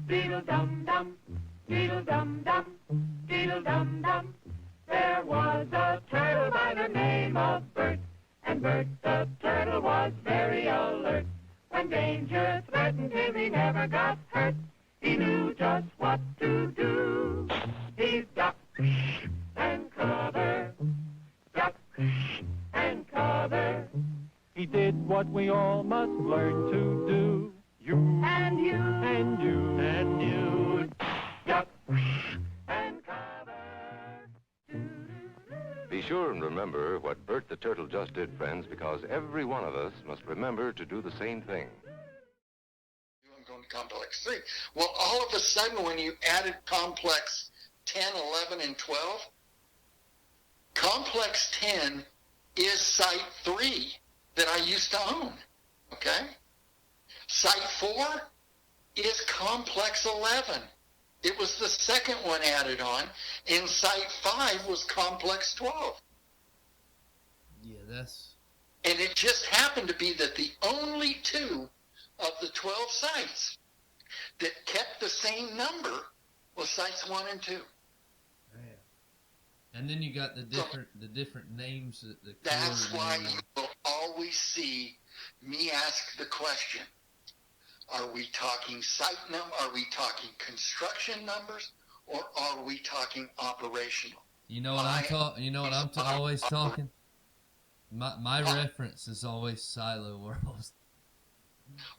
Beedle-dum-dum, beedle-dum-dum, beedle-dum-dum. There was a turtle by the name of Bert, and Bert the turtle was very alert. When danger threatened him, he never got hurt. He knew just what to do. He ducked and covered, ducked and covered. He did what we all must learn to do. You and you and you and you, duck and cover. Be sure and remember what Bert the Turtle just did, friends, because every one of us must remember to do the same thing. I'm going to complex 3. Well, all of a sudden, when you added complex 10, 11, and 12, complex 10 is site 3 that I used to own, okay? Site 4 is complex 11. It was the second one added on, and site 5 was complex 12. Yeah, that's... And it just happened to be that the only 2 of the 12 sites that kept the same number was sites 1 and 2. Man. And then you got the different names. That's why you will always see me ask the question, are we talking site number, are we talking construction numbers, or are we talking operational? You know what I'm always talking? My reference is always Siloworld.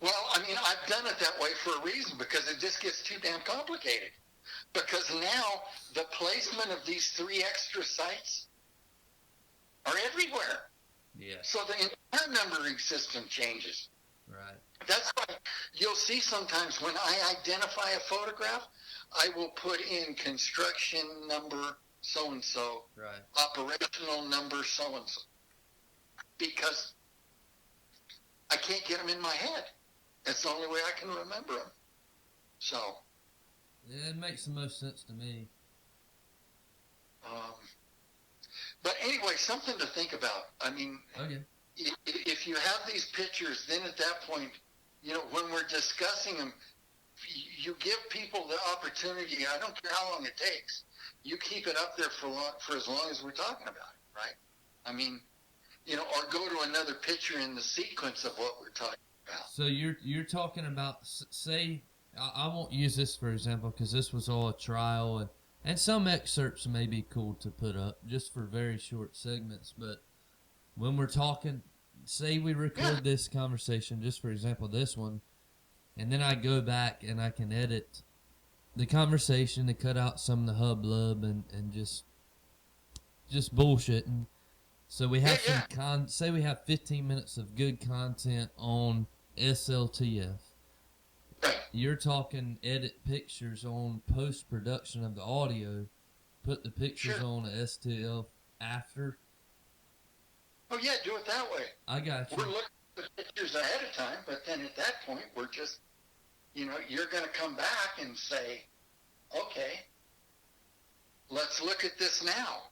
Well, I mean, I've done it that way for a reason, because it just gets too damn complicated. Because now the placement of these 3 extra sites are everywhere. Yeah. So the entire numbering system changes. Right. That's why you'll see sometimes when I identify a photograph, I will put in construction number so-and-so, right, operational number so-and-so, because I can't get them in my head. That's the only way I can remember them. So. Yeah, it makes the most sense to me. But anyway, something to think about. I mean, okay. If you have these pictures, then at that point, you know, when we're discussing them, you give people the opportunity. I don't care how long it takes. You keep it up there for as long as we're talking about it, right? I mean, you know, or go to another picture in the sequence of what we're talking about. So you're talking about, say, I won't use this for example because this was all a trial, and some excerpts may be cool to put up just for very short segments, but when we're talking, say we record this conversation, just for example, this one, and then I go back and I can edit the conversation to cut out some of the hubbub and just bullshitting. So we have say we have 15 minutes of good content on SLTF. You're talking edit pictures on post-production of the audio, put the pictures on the STF after. Oh, yeah, do it that way. I got you. We're looking at the pictures ahead of time, but then at that point, we're just, you know, you're going to come back and say, okay, let's look at this now.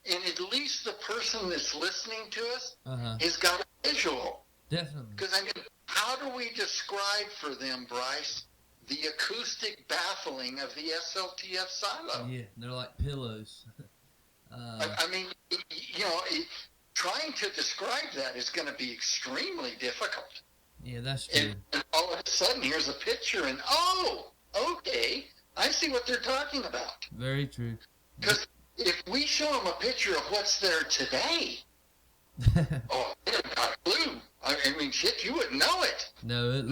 And at least the person that's listening to us has got a visual. Definitely. Because, I mean, how do we describe for them, Bryce, the acoustic baffling of the SLTF silo? Yeah, they're like pillows. I mean, you know, trying to describe that is going to be extremely difficult. Yeah, that's true. And all of a sudden, here's a picture, and oh, okay, I see what they're talking about. Very true. Because if we show them a picture of what's there today, oh, they haven't got a clue. I mean, shit, you wouldn't know it. No,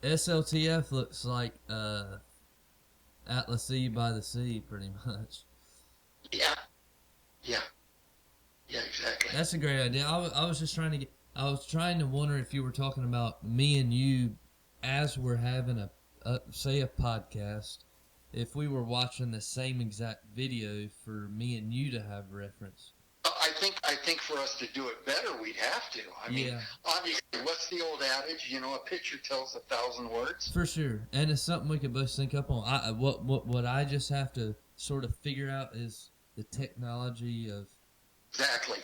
SLTF looks like Atlas F by the sea, pretty much. Yeah, exactly. That's a great idea. I was just trying to I was trying to wonder if you were talking about me and you as we're having a podcast, if we were watching the same exact video for me and you to have reference. I think for us to do it better, we'd have to. I mean, obviously, what's the old adage? You know, a picture tells 1,000 words. For sure, and it's something we could both sync up on. What I just have to sort of figure out is the technology of exactly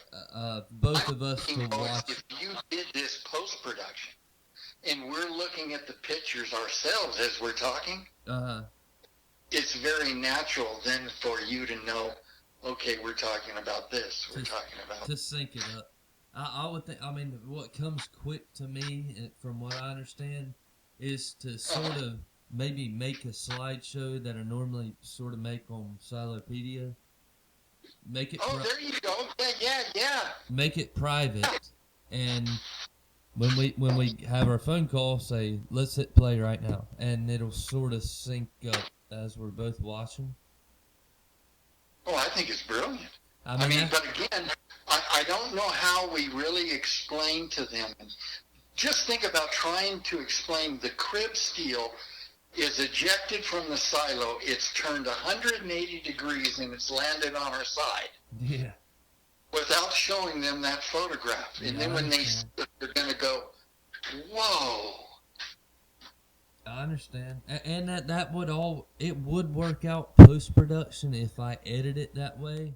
both of us to watch. If you did this post production, and we're looking at the pictures ourselves as we're talking, Uh-huh. it's very natural then for you to know, okay, we're talking about this, we're talking about... To sync it up. I would think, I mean, what comes quick to me, from what I understand, is to sort of maybe make a slideshow that I normally sort of make on Silopedia. Make it there you go. Yeah. Make it private, and when we have our phone call, say, let's hit play right now, and it'll sort of sync up as we're both watching. Oh, I think it's brilliant. I mean but again, I don't know how we really explain to them. Just think about trying to explain the crib steel is ejected from the silo, it's turned 180 degrees, and it's landed on our side. Yeah. Without showing them that photograph. And then when they see it, they're going to go, whoa. I understand. And that would it would work out post-production if I edit it that way.